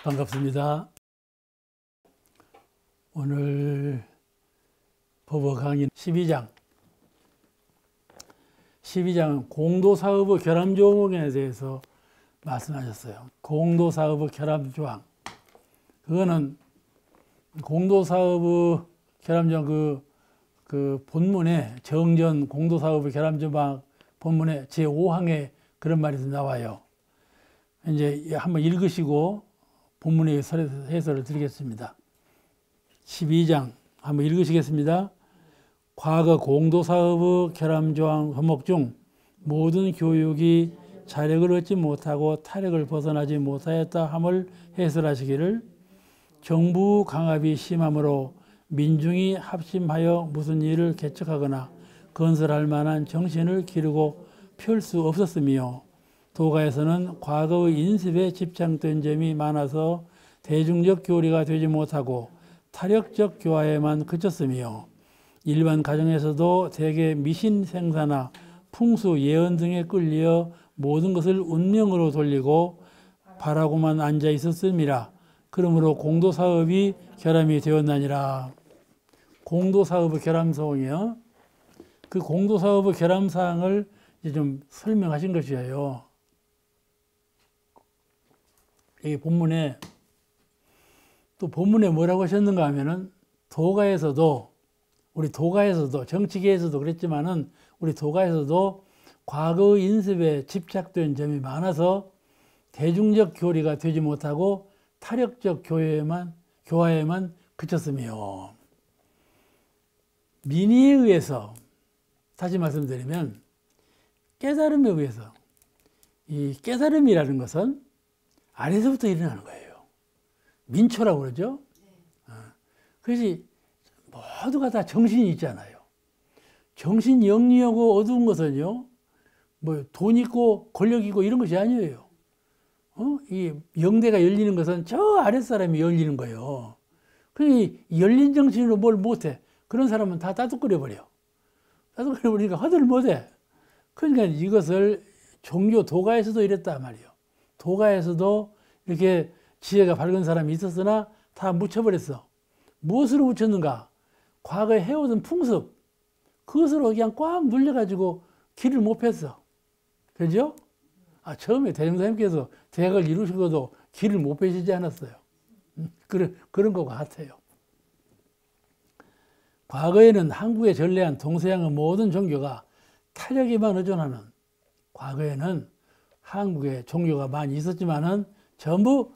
반갑습니다. 오늘 법어 강의 12장 공도사업의 결함조항에 대해서 말씀하셨어요. 공도사업의 결함조항. 그거는 공도사업의 결함조항 그 본문에 정전 공도사업의 결함조항 본문에 제5항에 그런 말이 나와요. 이제 한번 읽으시고 본문의 해설을 드리겠습니다. 12장 한번 읽으시겠습니다. 과거 공도사업의 결함조항 허목 중 모든 교육이 자력을 얻지 못하고 타력을 벗어나지 못하였다 함을 해설하시기를, 정부 강압이 심함으로 민중이 합심하여 무슨 일을 개척하거나 건설할 만한 정신을 기르고 펼 수 없었으며, 도가에서는 과거의 인습에 집착된 점이 많아서 대중적 교리가 되지 못하고 타력적 교화에만 그쳤으며, 일반 가정에서도 대개 미신 생사나 풍수 예언 등에 끌려 모든 것을 운명으로 돌리고 바라고만 앉아 있었음이라. 그러므로 공도사업이 결함이 되었나니라. 공도사업의 결함사항이요. 그 공도사업의 결함사항을 이제 좀 설명하신 것이에요. 이 본문에 또 본문에 뭐라고 하셨는가 하면은, 우리 도가에서도 정치계에서도 그랬지만은 우리 도가에서도 과거의 인습에 집착된 점이 많아서 대중적 교리가 되지 못하고 타력적 교화에만 그쳤으며, 민의에 의해서, 다시 말씀드리면 깨달음에 의해서, 이 깨달음이라는 것은 아래서부터 일어나는 거예요. 민초라고 그러죠. 그것이 모두가 다 정신이 있잖아요. 정신 영리하고 어두운 것은요, 뭐 돈 있고 권력 있고 이런 것이 아니에요. 이 영대가 열리는 것은 저 아랫사람이 열리는 거예요. 그 열린 정신으로 뭘 못해. 그런 사람은 다 따뜻거려 버려. 따뜻거려 버리니까 허들 못해. 그러니까 이것을 종교 도가에서도 이랬단 말이에요. 도가에서도 이렇게 지혜가 밝은 사람이 있었으나 다 묻혀버렸어. 무엇으로 묻혔는가? 과거에 해오던 풍습, 그것으로 그냥 꽉 눌려가지고 길을 못 폈어. 그죠? 처음에 대종사님께서 대학을 이루시고도 길을 못 펴시지 않았어요. 그런 것 같아요. 과거에는 한국에 전래한 동서양의 모든 종교가 타력에만 의존하는, 과거에는 한국에 종교가 많이 있었지만은 전부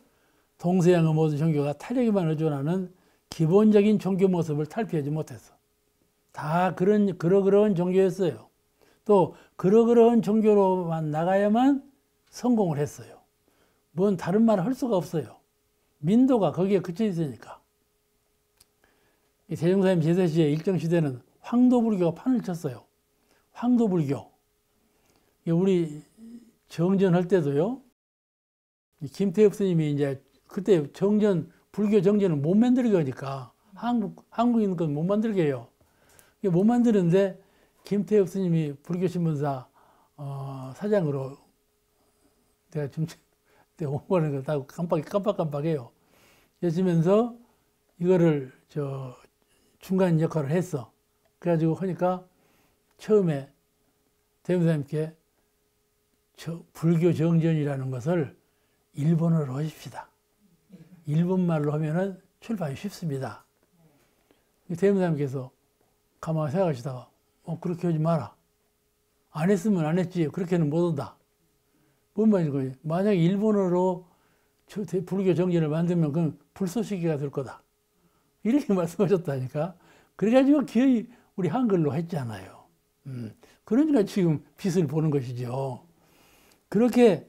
동서양의 모든 종교가 타력에만 의존하는 기본적인 종교 모습을 탈피하지 못했어. 다 그러그러한 종교였어요. 또 그러그러한 종교로만 나가야만 성공을 했어요. 뭔 다른 말을 할 수가 없어요. 민도가 거기에 그쳐 있으니까. 대종사님 제세시에 일정시대는 황도불교가 판을 쳤어요. 황도불교. 우리 정전할 때도요, 김태엽 스님이 이제 그때 불교 정전을 못 만들게 하니까, 한국인 건 못 만들게 해요. 못 만드는데 김태엽 스님이 불교신문사 사장으로 내가 홍보하는 거 깜빡깜빡해요. 그러면서 이거를 중간 역할을 했어. 그래가지고 하니까 처음에 대무사님께 불교 정전이라는 것을 일본어로 하십시다. 일본말로 하면은 출판이 쉽습니다. 대무사님께서 가만히 생각하시다가 그렇게 하지 마라. 안 했으면 안 했지. 그렇게는 못 한다. 뭔 말인지, 만약에 일본어로 불교 정전을 만들면 그건 불쏘시개가 될 거다. 이렇게 말씀하셨다니까. 그래가지고 기어이 우리 한글로 했잖아요. 그러니까 지금 빛을 보는 것이죠. 그렇게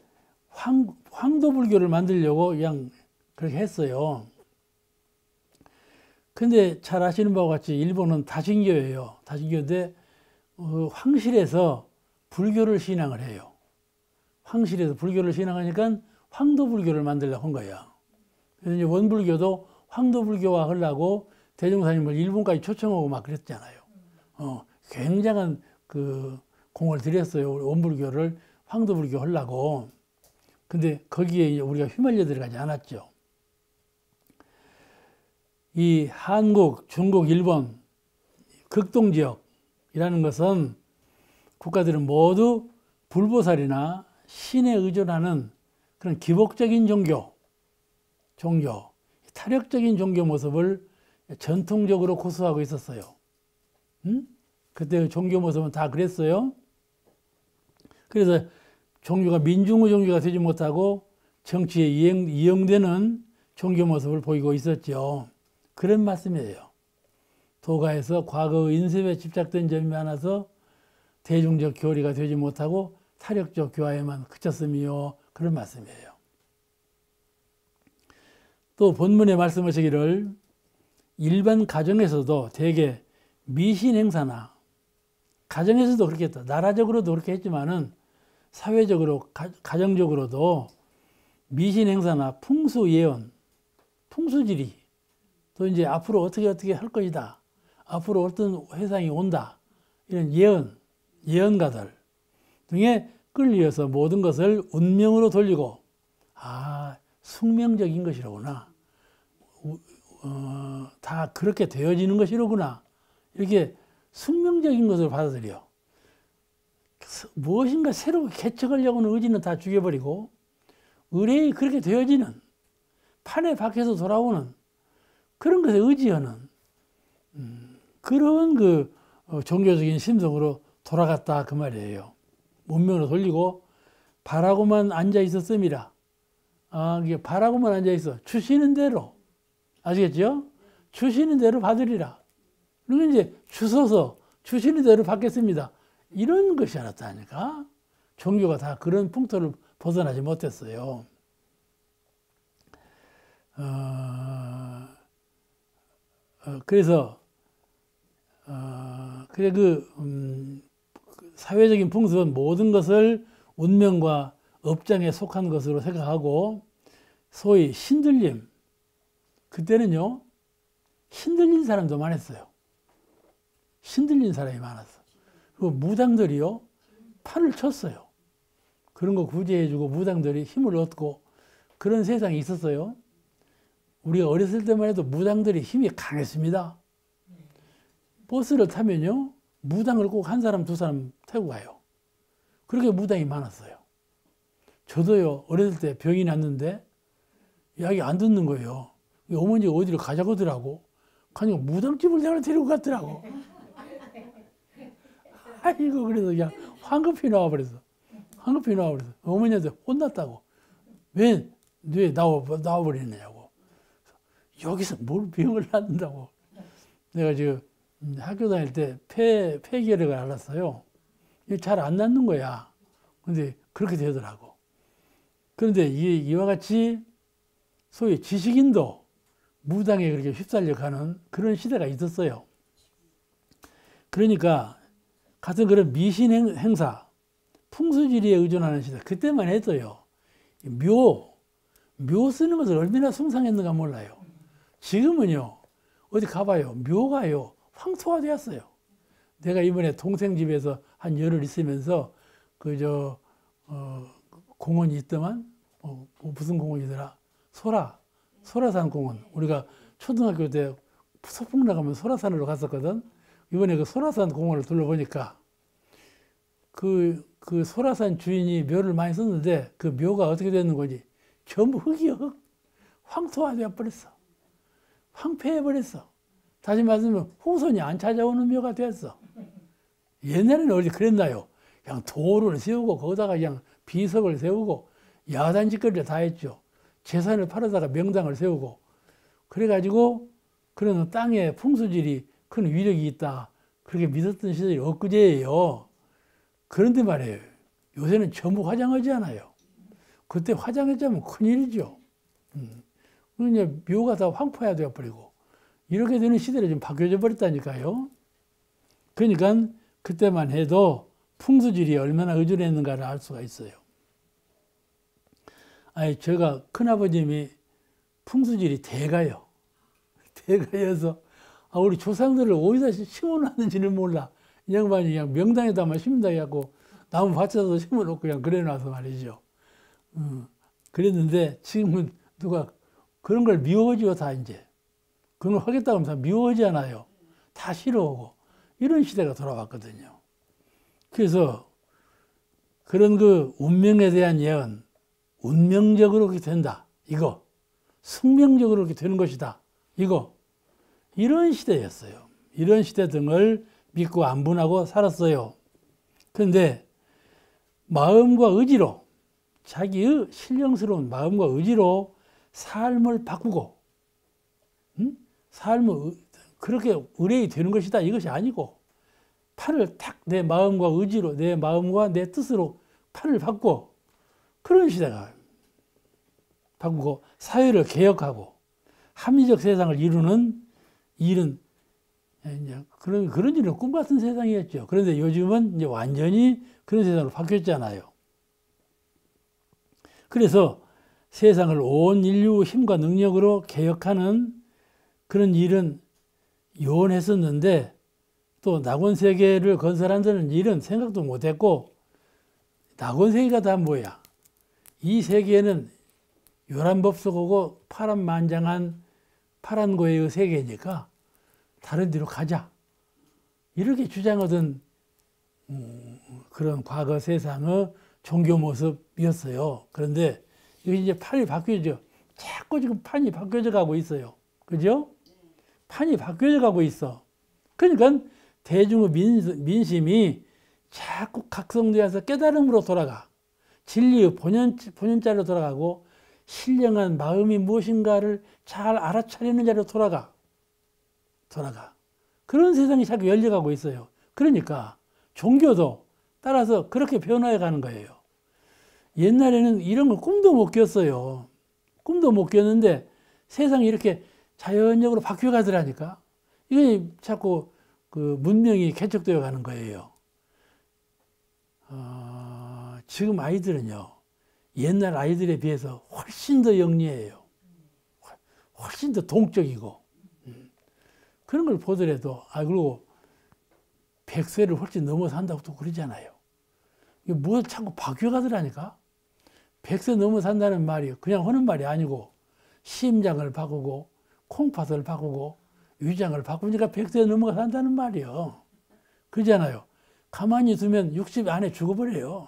황도불교를 만들려고 그냥 그렇게 했어요. 근데 잘 아시는 바와 같이 일본은 다신교예요. 다신교인데 황실에서 불교를 신앙을 해요. 황실에서 불교를 신앙하니까 황도불교를 만들려고 한 거예요. 그래서 이제 원불교도 황도불교화 하려고 대종사님을 일본까지 초청하고 막 그랬잖아요. 굉장한 공을 들였어요. 원불교를 황도불교 하려고. 근데 거기에 우리가 휘말려 들어가지 않았죠. 이 한국, 중국, 일본 극동지역이라는 것은 국가들은 모두 불보살이나 신에 의존하는 그런 기복적인 종교, 타력적인 종교 모습을 전통적으로 고수하고 있었어요. 그때 종교 모습은 다 그랬어요. 그래서 종교가 민중의 종교가 되지 못하고 정치에 이용되는 종교 모습을 보이고 있었죠. 그런 말씀이에요. 도가에서 과거 인습에 집착된 점이 많아서 대중적 교리가 되지 못하고 타력적 교화에만 그쳤음이요. 그런 말씀이에요. 또 본문에 말씀하시기를 일반 가정에서도 대개 미신 행사나 가정에서도 그렇게 했다. 나라적으로도 그렇게 했지만은 사회적으로 가정적으로도 미신 행사나 풍수 예언, 풍수지리 또 이제 앞으로 어떻게 할 것이다. 앞으로 어떤 회상이 온다. 이런 예언가들 등에 끌려서 모든 것을 운명으로 돌리고 숙명적인 것이로구나. 다 그렇게 되어지는 것이로구나. 이렇게 숙명적인 것을 받아들여. 무엇인가 새롭게 개척하려고는 의지는 다 죽여버리고 의뢰이 그렇게 되어지는 판에 박혀서 돌아오는 그런 것에 의지하는 그런 종교적인 심성으로 돌아갔다 그 말이에요. 문명으로 돌리고 바라고만 앉아 있었음이라. 이게 바라고만 앉아 있어. 주시는 대로. 아시겠죠? 주시는 대로 받으리라. 그리고 이제 주소서 주시는 대로 받겠습니다. 이런 것이 알았다니까. 종교가 다 그런 풍토를 벗어나지 못했어요. 그래서 사회적인 풍습은 모든 것을 운명과 업장에 속한 것으로 생각하고 소위 신들림, 그때는요 신들린 사람도 많았어요. 신들린 사람이 많았어. 그 무당들이요 판을 쳤어요. 그런 거 구제해주고 무당들이 힘을 얻고 그런 세상이 있었어요. 우리가 어렸을 때만 해도 무당들이 힘이 강했습니다. 버스를 타면요 무당을 꼭 한 사람 두 사람 태우고 가요. 그렇게 무당이 많았어요. 저도요 어렸을 때 병이 났는데 이야기 안 듣는 거예요. 어머니가 어디를 가자고 하더라고. 그러니까 무당집을 내가 데리고 갔더라고. 아이고 그래서 그냥 황급히 나와버렸어. 어머니한테 혼났다고. 왜 나와버리느냐고. 여기서 뭘 병을 낳는다고. 내가 지금 학교 다닐 때 폐결핵을 앓았어요. 잘 안 낫는 거야. 근데 그렇게 되더라고. 그런데 이와 같이 소위 지식인도 무당에 그렇게 휩쓸려 가는 그런 시대가 있었어요. 그러니까 같은 그런 미신 행사, 풍수지리에 의존하는 시대, 그때만 해도요. 묘 쓰는 것을 얼마나 숭상했는가 몰라요. 지금은요. 어디 가봐요. 묘가요. 황토화되었어요. 내가 이번에 동생 집에서 한 열흘 있으면서 공원이 있더만 무슨 공원이더라. 소라산 공원. 우리가 초등학교 때 소풍 나가면 소라산으로 갔었거든. 이번에 그 소라산 공원을 둘러보니까 그 소라산 주인이 묘를 많이 썼는데 그 묘가 어떻게 되는 거지? 전부 흙이요, 흙. 황토화되어 버렸어. 황폐해 버렸어. 다시 말하면 후손이 안 찾아오는 묘가 됐어. 옛날에는 어디 그랬나요? 그냥 도를 세우고 거기다가 그냥 비석을 세우고 야단짓거리를 다 했죠. 재산을 팔아다가 명당을 세우고 그래가지고 그런 땅에 풍수질이 큰 위력이 있다. 그렇게 믿었던 시절이 엊그제예요. 그런데 말이에요. 요새는 전부 화장하지 않아요. 그때 화장했자면 큰일이죠. 그러니까 묘가 다 황폐화 되어버리고 이렇게 되는 시대로 좀 바뀌어져 버렸다니까요. 그러니까 그때만 해도 풍수질이 얼마나 의존했는가를 알 수가 있어요. 제가 큰아버님이 풍수질이 대가요. 대가여서 우리 조상들을 어디다 심어놨는지는 몰라. 이 양반이 그냥 명당에다만 심는다 해갖고 나무 받쳐서 심어놓고 그냥 그래놔서 말이죠. 그랬는데 지금은 누가 그런 걸 미워지고 다 이제 그런 걸 하겠다고 하면 다 미워하지 않아요. 다 싫어하고. 이런 시대가 돌아왔거든요. 그래서 그런 그 운명에 대한 예언, 운명적으로 그렇게 된다. 이거. 숙명적으로 그렇게 되는 것이다. 이거. 이런 시대였어요. 이런 시대 등을 믿고 안분하고 살았어요. 그런데 마음과 의지로, 자기의 신령스러운 마음과 의지로 삶을 바꾸고, 삶을 그렇게 의뢰이 되는 것이다. 이것이 아니고, 팔을 탁 내 마음과 의지로, 내 마음과 내 뜻으로 팔을 바꾸고, 그런 시대가 바꾸고, 사회를 개혁하고, 합리적 세상을 이루는 일은, 그런 일은 꿈 같은 세상이었죠. 그런데 요즘은 이제 완전히 그런 세상으로 바뀌었잖아요. 그래서 세상을 온 인류 힘과 능력으로 개혁하는 그런 일은 요원했었는데, 또 낙원세계를 건설한다는 일은 생각도 못했고, 낙원세계가 다 뭐야? 이 세계는 요란법석하고 파란만장한 파란고해의 세계니까 다른 데로 가자. 이렇게 주장하던 그런 과거 세상의 종교 모습이었어요. 그런데 이게 이제 판이 바뀌어져. 자꾸 지금 판이 바뀌어져 가고 있어요. 그죠? 판이 바뀌어져 가고 있어. 그러니까 대중의 민심이 자꾸 각성되어서 깨달음으로 돌아가. 진리의 본연자리로 돌아가고 신령한 마음이 무엇인가를 잘 알아차리는 자리로 돌아가. 그런 세상이 자꾸 열려가고 있어요. 그러니까 종교도 따라서 그렇게 변화해 가는 거예요. 옛날에는 이런 걸 꿈도 못 꿨어요. 꿈도 못 꿨는데 세상이 이렇게 자연적으로 바뀌어 가더라니까. 이게 자꾸 그 문명이 개척되어 가는 거예요. 지금 아이들은요, 옛날 아이들에 비해서 훨씬 더 영리해요. 훨씬 더 동적이고. 그런 걸 보더라도, 그리고 100세를 훨씬 넘어 산다고 또 그러잖아요. 이게 뭐 자꾸 바뀌어 가더라니까. 100세 넘어 산다는 말이 그냥 하는 말이 아니고, 심장을 바꾸고, 콩팥을 바꾸고, 위장을 바꾸니까 100세 넘어 산다는 말이요. 그러잖아요. 가만히 두면 60 안에 죽어버려요.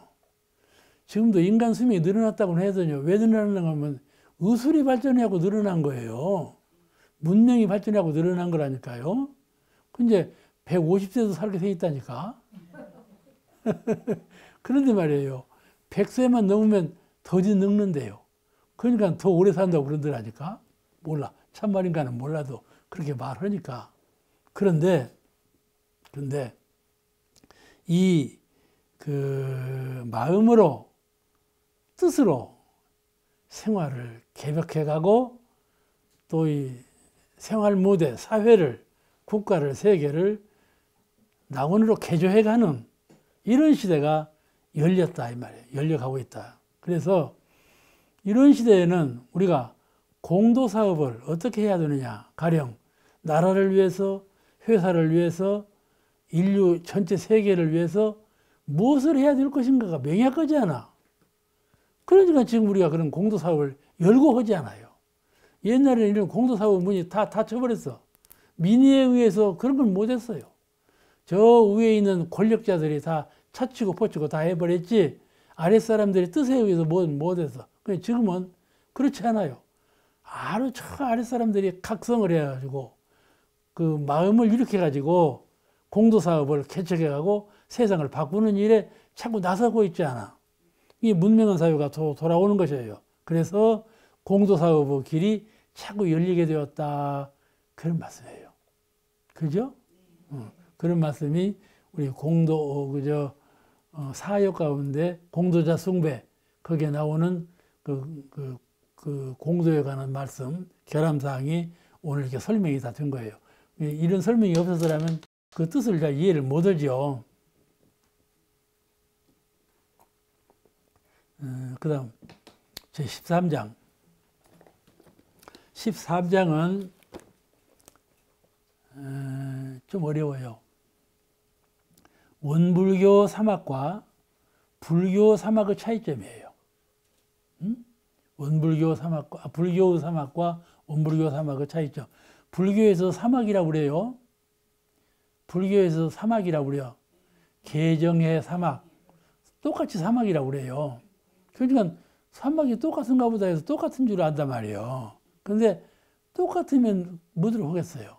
지금도 인간 수명이 늘어났다고 해도요. 왜 늘어나는가 하면 의술이 발전하고 늘어난 거예요. 문명이 발전하고 늘어난 거라니까요. 근데 150세도 살게 돼 있다니까. 그런데 말이에요. 100세만 넘으면 더디 늙는데요. 그러니까 더 오래 산다고 그러더라니까. 몰라. 참말인가는 몰라도 그렇게 말하니까. 그런데 이 그 마음으로 뜻으로 생활을 개벽해 가고 또 이 생활 모델, 사회를, 국가를, 세계를 낙원으로 개조해 가는 이런 시대가 열렸다 이 말이에요. 열려가고 있다. 그래서 이런 시대에는 우리가 공도사업을 어떻게 해야 되느냐. 가령 나라를 위해서, 회사를 위해서, 인류 전체 세계를 위해서 무엇을 해야 될 것인가가 명확하지 않아. 그러니까 지금 우리가 그런 공도사업을 열고 하지 않아요. 옛날에는 이런 공도사업 문이 다 닫혀버렸어. 민의에 의해서 그런 걸 못했어요. 저 위에 있는 권력자들이 다 차치고 포치고 다 해버렸지 아랫사람들의 뜻에 의해서 못했어. 지금은 그렇지 않아요. 아주 저 아랫사람들이 각성을 해가지고 그 마음을 일으켜가지고 공도사업을 개척해가고 세상을 바꾸는 일에 자꾸 나서고 있지 않아. 이 문명한 사회가 돌아오는 것이에요. 그래서 공도사업의 길이 자꾸 열리게 되었다. 그런 말씀이에요. 그죠? 그런 말씀이 우리 사역 가운데 공도자 숭배, 거기에 나오는 그 공도에 관한 말씀, 결함사항이 오늘 이렇게 설명이 다 된 거예요. 이런 설명이 없었더라면 그 뜻을 잘 이해를 못 하죠. 그 다음, 제 13장. 13장은 좀 어려워요. 원불교 사막과 불교 사막의 차이점이에요. 원불교 사막과, 불교 사막과 원불교 사막의 차이점. 불교에서 사막이라고 그래요. 불교에서 사막이라고 그래요. 개정해 사막. 똑같이 사막이라고 그래요. 그러니까 사막이 똑같은가 보다 해서 똑같은 줄 안단 말이에요. 그런데 똑같으면 뭐들 하겠어요.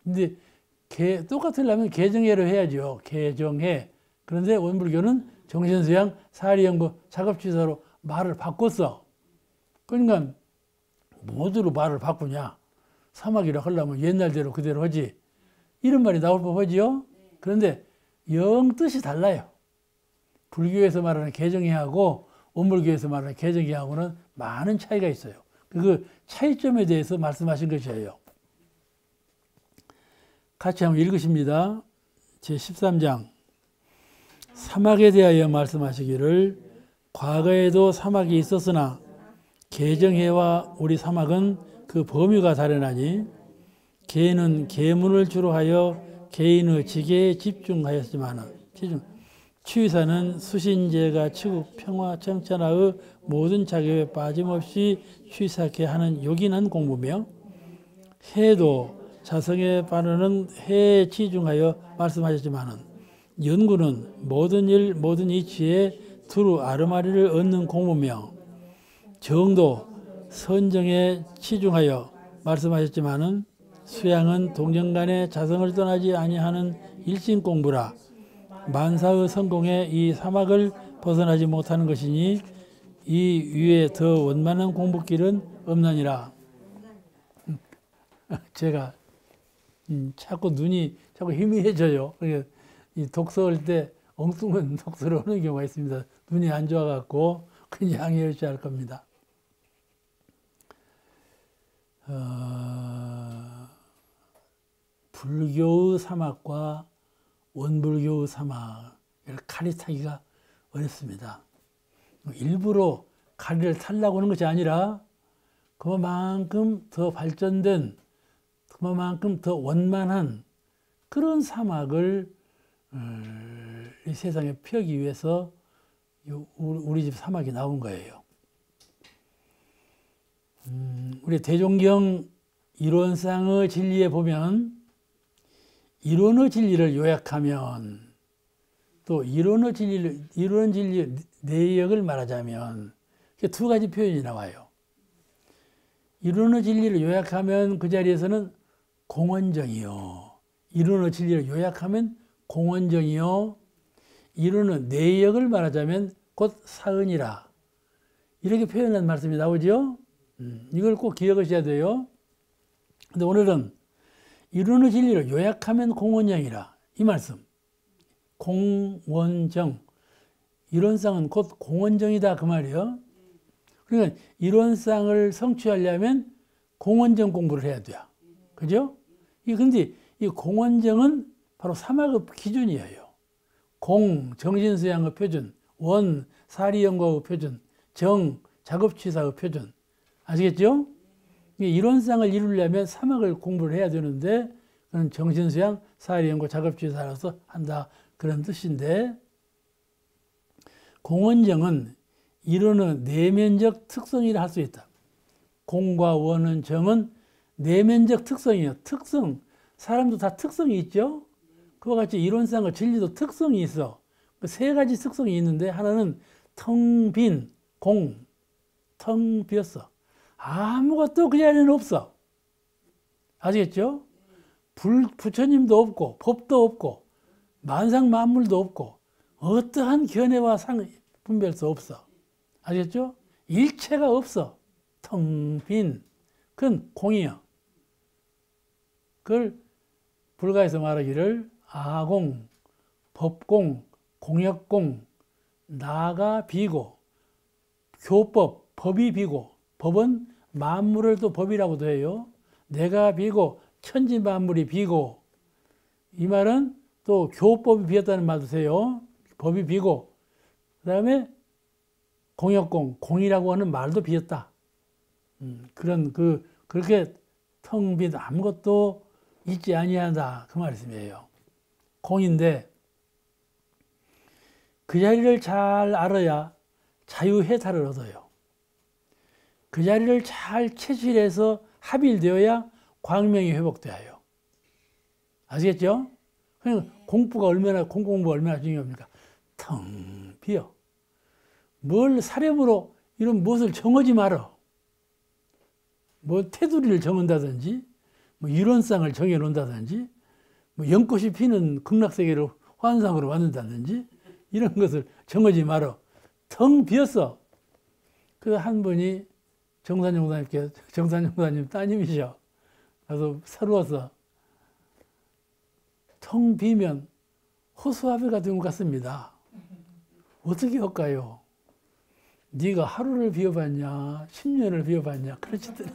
근데 똑같으려면 개정해로 해야죠. 개정해. 그런데 원불교는 정신수양, 사리연구, 작업취사로 말을 바꿨어. 그러니까 뭐대로 말을 바꾸냐. 사막이라 하려면 옛날대로 그대로 하지. 이런 말이 나올 법하지요. 그런데 영 뜻이 달라요. 불교에서 말하는 개정해하고 원불교에서 말하는 개정해하고는 많은 차이가 있어요. 그 차이점에 대해서 말씀하신 것이에요. 같이 한번 읽으십니다. 제13장. 사막에 대하여 말씀하시기를 과거에도 사막이 있었으나 개정해와 우리 사막은 그 범위가 다르나니 개는 계문을 주로 하여 개인의 지계에 집중하였지만 취사는 수신제가 치국 평화 청천하의 모든 작업에 빠짐없이 취사케 하는 요긴한 공부며 해도 자성에 바르는 해에 치중하여 말씀하셨지만 연구는 모든 일 모든 이치에 두루 아르마리를 얻는 공부며 정도 선정에 치중하여 말씀하셨지만 수양은 동정간에 자성을 떠나지 아니하는 일심 공부라 만사의 성공에 이 사막을 벗어나지 못하는 것이니 이 위에 더 원만한 공부길은 없나니라. 제가 자꾸 눈이 자꾸 희미해져요. 이 독서할 때 엉뚱한 독서를 하는 경우가 있습니다. 눈이 안 좋아갖고 그냥 양해해 주셔야 할 겁니다. 불교의 사막과 원불교의 사막을 가리타기가 어렵습니다. 일부러 가리를 타려고 하는 것이 아니라 그만큼 더 발전된 그만큼 더 원만한 그런 사막을 이 세상에 펴기 위해서 우리 집 사막이 나온 거예요. 우리 대종경 이론상의 진리에 보면 이론의 진리를 요약하면 또 이론 진리의 내역을 말하자면 두 가지 표현이 나와요. 이론의 진리를 요약하면 그 자리에서는 공원정이요. 이론의 진리를 요약하면 공원정이요. 이론의 내역을 말하자면 곧 사은이라. 이렇게 표현한 말씀이 나오죠. 이걸 꼭 기억하셔야 돼요. 근데 오늘은 이론의 진리를 요약하면 공원정이라. 이 말씀. 공원정. 이론상은 곧 공원정이다. 그 말이에요. 그러니까 이론상을 성취하려면 공원정 공부를 해야 돼요. 그죠? 근데 이 공원정은 바로 사막의 기준이에요. 공, 정신수양의 표준. 원, 사리연구의 표준. 정, 작업취사의 표준. 아시겠죠? 이론상을 이루려면 사막을 공부를 해야 되는데 그건 정신수양, 사리연구, 작업취사로서 한다. 그런 뜻인데 공원정은 이론의 내면적 특성이라 할 수 있다. 공과 원은 정은 내면적 특성이에요. 특성. 사람도 다 특성이 있죠. 그와 같이 이론상의 진리도 특성이 있어. 그 세 가지 특성이 있는데 하나는 텅 빈 공. 텅 비었어. 아무것도 그 자리에는 없어. 아시겠죠? 부처님도 없고 법도 없고 만상 만물도 없고 어떠한 견해와 분별도 없어. 아시겠죠? 일체가 없어. 텅 빈. 그건 공이야. 그걸 불가에서 말하기를 아공, 법공, 공역공, 나가 비고, 교법, 법이 비고, 법은 만물을 또 법이라고도 해요. 내가 비고, 천지 만물이 비고, 이 말은 또 교법이 비었다는 말도 돼요. 법이 비고, 그 다음에 공역공, 공이라고 하는 말도 비었다. 그렇게 텅 빈 아무것도 있지 아니한다. 그 말씀이에요. 공인데 그 자리를 잘 알아야 자유해탈을 얻어요. 그 자리를 잘 체질해서 합일되어야 광명이 회복돼요. 아시겠죠? 그냥 공부가 얼마나 중요합니까? 텅 비어. 뭘 사reb으로 이런 무엇을 정하지 말아. 뭐 테두리를 정한다든지, 뭐 이론상을 정해놓는다든지, 뭐 연꽃이 피는 극락세계를 환상으로 만든다든지, 이런 것을 정하지 말아. 텅 비었어. 그 한 분이 정산용사님 따님이셔. 그래서 서러워서 텅 비면 허수아비가 된 것 같습니다. 어떻게 할까요? 네가 하루를 비워봤냐, 10년을 비워봤냐, 그러시더니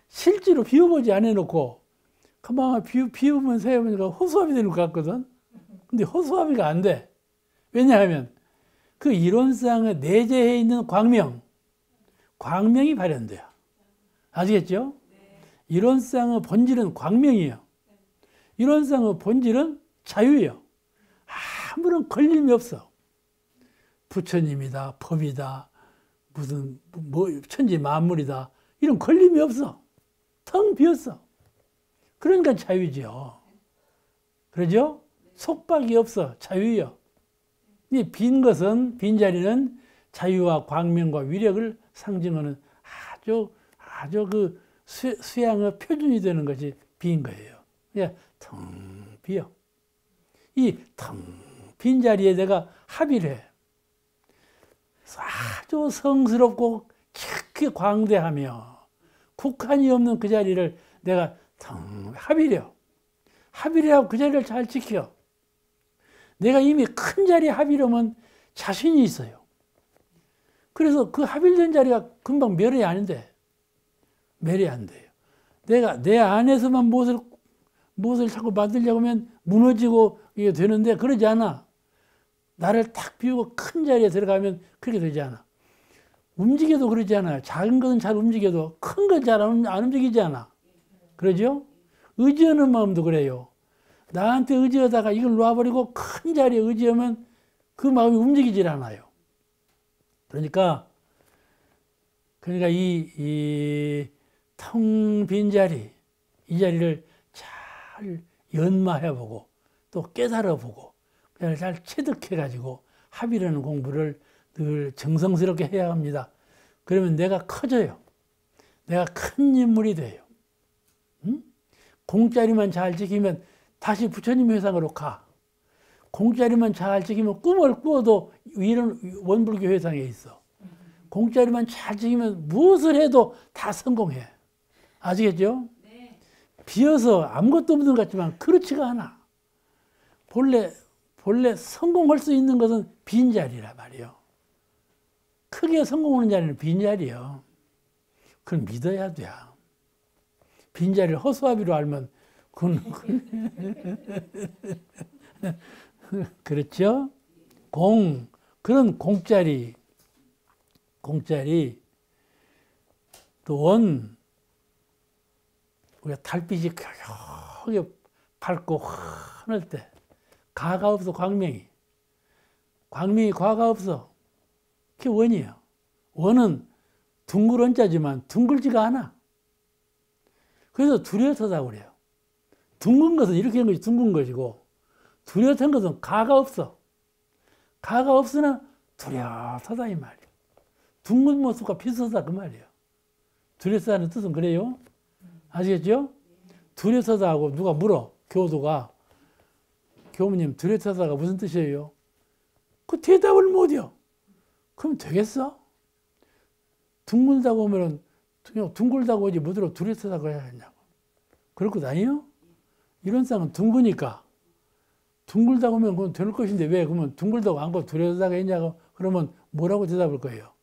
실제로 비워보지 않아놓고 가만 비우면 세워보니까 허수아비 되는 것 같거든. 근데 허수아비가 안 돼. 왜냐하면 그 이론상에 내재해 있는 광명이 발현돼요. 아시겠죠? 이론상의 본질은 광명이에요. 이론상의 본질은 자유예요. 아무런 걸림이 없어. 부처님이다, 법이다, 무슨 뭐 천지 만물이다, 이런 걸림이 없어. 텅 비었어. 그러니까 자유지요. 그러죠? 속박이 없어. 자유요. 이 빈 자리는 자유와 광명과 위력을 상징하는 아주 그 수양의 표준이 되는 것이 빈 거예요. 그냥 텅 비어. 이 텅 빈 자리에 내가 합의를 해. 아주 성스럽고 크게 광대하며 국한이 없는 그 자리를 내가 텅 합의를 해요. 합의를 하고 그 자리를 잘 지켜. 내가 이미 큰 자리에 합의하면 자신이 있어요. 그래서 그 합의된 자리가 금방 멸이 안 돼. 멸이 안 돼요. 내가 내 안에서만 무엇을 자꾸 만들려고 하면 무너지고 이게 되는데 그러지 않아. 나를 탁 비우고 큰 자리에 들어가면 그렇게 되지 않아. 움직여도 그러지 않아요. 작은 것은 잘 움직여도 큰 건 잘 안 움직이지 않아. 그러죠? 의지하는 마음도 그래요. 나한테 의지하다가 이걸 놔버리고 큰 자리에 의지하면 그 마음이 움직이질 않아요. 그러니까 이 텅 빈 자리, 이 자리를 잘 연마해보고 또 깨달아보고 그걸 잘 체득해가지고 합의라는 공부를 늘 정성스럽게 해야 합니다. 그러면 내가 커져요. 내가 큰 인물이 돼요. 응? 공자리만 잘 지키면 다시 부처님 회상으로 가. 공자리만 잘 지키면 꿈을 꾸어도 이런 원불교 회상에 있어. 공자리만 잘 지키면 무엇을 해도 다 성공해. 아시겠죠? 네. 비어서 아무것도 없는 것 같지만 그렇지가 않아. 본래 성공할 수 있는 것은 빈자리라 말이요. 크게 성공하는 자리는 빈자리요. 그걸 믿어야 돼. 빈자리를 허수아비로 알면 그건 그렇죠? 그런 공짜리 또 우리가 달빛이 켜게 밝고 환할 때 가가 없어. 광명이 과가 없어. 그게 원이에요. 원은 둥글 원자지만 둥글지가 않아. 그래서 뚜렷하다고 그래요. 둥근 것은 이렇게 한 것이 둥근 것이고 뚜렷한 것은 가가 없어. 가가 없으나 뚜렷하다 이 말이에요. 둥근 모습과 비슷하다 그 말이에요. 뚜렷하다는 뜻은 그래요. 아시겠죠? 뚜렷하다고 누가 물어. 교도가 교무님 뚜렷하다가 무슨 뜻이에요? 그 대답을 못해요. 그럼 되겠어? 둥글다고 하면 그냥 둥글다고 하지 뭐더러 뚜렷하다고 해야 하냐고. 그럴 것 아니에요? 이런 쌍은 둥그니까 둥글다고 하면 그건 될 것인데 왜 그러면 둥글다고 안 하고 뚜렷하다고 했냐고 그러면 뭐라고 대답할 거예요?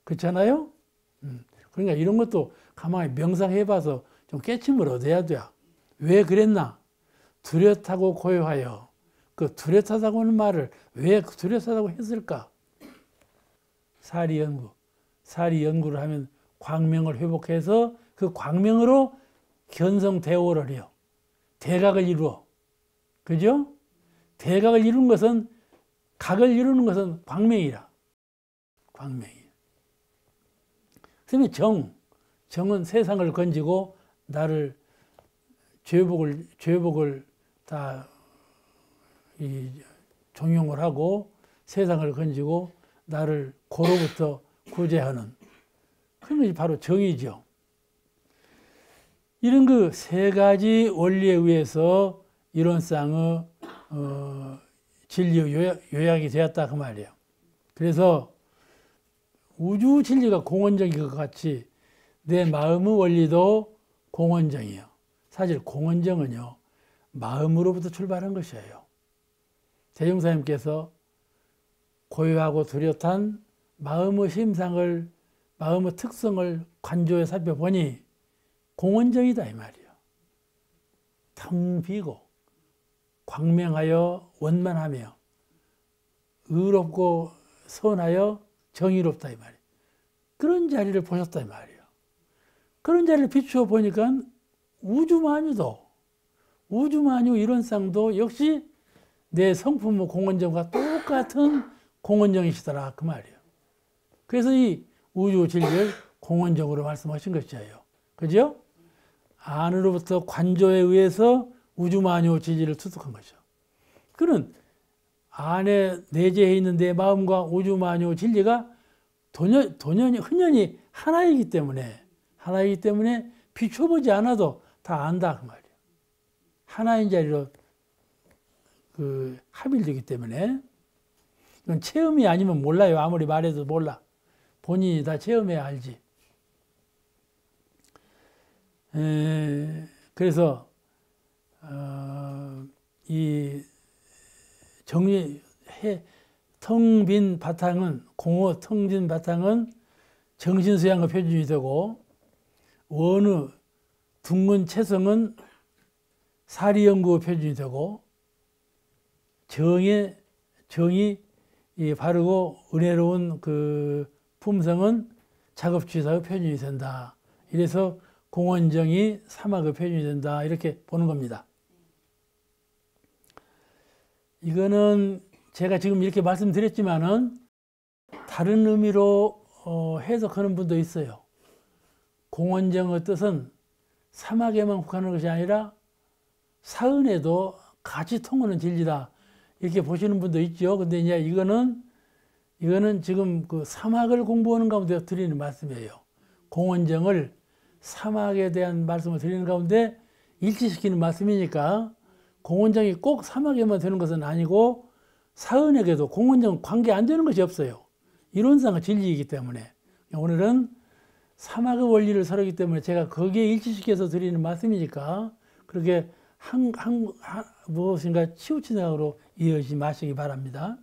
그렇잖아요? 그러니까 이런 것도 가만히 명상해봐서 좀 깨침을 얻어야 돼. 왜 그랬나? 뚜렷하고 고요하여. 그 뚜렷하다고 하는 말을 왜 뚜렷하다고 했을까? 사리연구를 하면 광명을 회복해서 그 광명으로 견성대오를 해요. 대각을 이루어. 그죠? 대각을 이루는 것은, 각을 이루는 것은 광명이라. 광명이. 그다음에 정은 세상을 건지고 나를 죄복을 다 종용을 하고 세상을 건지고 나를 고로부터 구제하는 그런 것이 바로 정이죠. 이런 그 세 가지 원리에 의해서 이론상의 진리의 요약이 되었다 그 말이에요. 그래서 우주 진리가 공원정인 것 같이 내 마음의 원리도 공원정이에요. 사실 공원정은요, 마음으로부터 출발한 것이에요. 대종사님께서 고요하고 뚜렷한 마음의 심상을, 마음의 특성을 관조해 살펴보니 공원정이다 이 말이에요. 텅 비고 광명하여 원만하며 의롭고 선하여 정의롭다 이 말이에요. 그런 자리를 보셨다 이 말이에요. 그런 자리를 비추어 보니까 우주만유 이론상도 역시 내 성품의 공원정과 똑같은 공원정이시더라 그 말이에요. 그래서 이 우주 진리를 공원정으로 말씀하신 것이에요. 그죠? 안으로부터 관조에 의해서 우주만유 진리를 투득한 거죠. 그는 안에 내재해 있는 내 마음과 우주만유 진리가 흔연히 하나이기 때문에 비춰보지 않아도 다 안다 그 말이에요. 하나인 자리로 합일되기 때문에 이건 체험이 아니면 몰라요. 아무리 말해도 몰라. 본인이 다 체험해야 알지. 그래서 이 텅 빈 바탕은 공허 텅 빈 바탕은 정신수양의 표준이 되고 원의 둥근 채성은 사리연구의 표준이 되고 정이 바르고 은혜로운 그 품성은 작업취사의 표준이 된다. 이래서 공원정이 사막의 표준이 된다. 이렇게 보는 겁니다. 이거는 제가 지금 이렇게 말씀드렸지만은 다른 의미로 해석하는 분도 있어요. 공원정의 뜻은 사막에만 국한하는 것이 아니라 사은에도 같이 통하는 진리다. 이렇게 보시는 분도 있죠. 근데 이제 이거는 지금 그 사막을 공부하는 가운데 드리는 말씀이에요. 공원정을 사막에 대한 말씀을 드리는 가운데 일치시키는 말씀이니까 공원정이 꼭 사막에만 되는 것은 아니고 사은에게도 공원정 관계 안 되는 것이 없어요. 이론상의 진리이기 때문에 오늘은 사막의 원리를 설하기 때문에 제가 거기에 일치시켜서 드리는 말씀이니까 그렇게 무엇인가 치우친 생각으로 이해하지 마시기 바랍니다.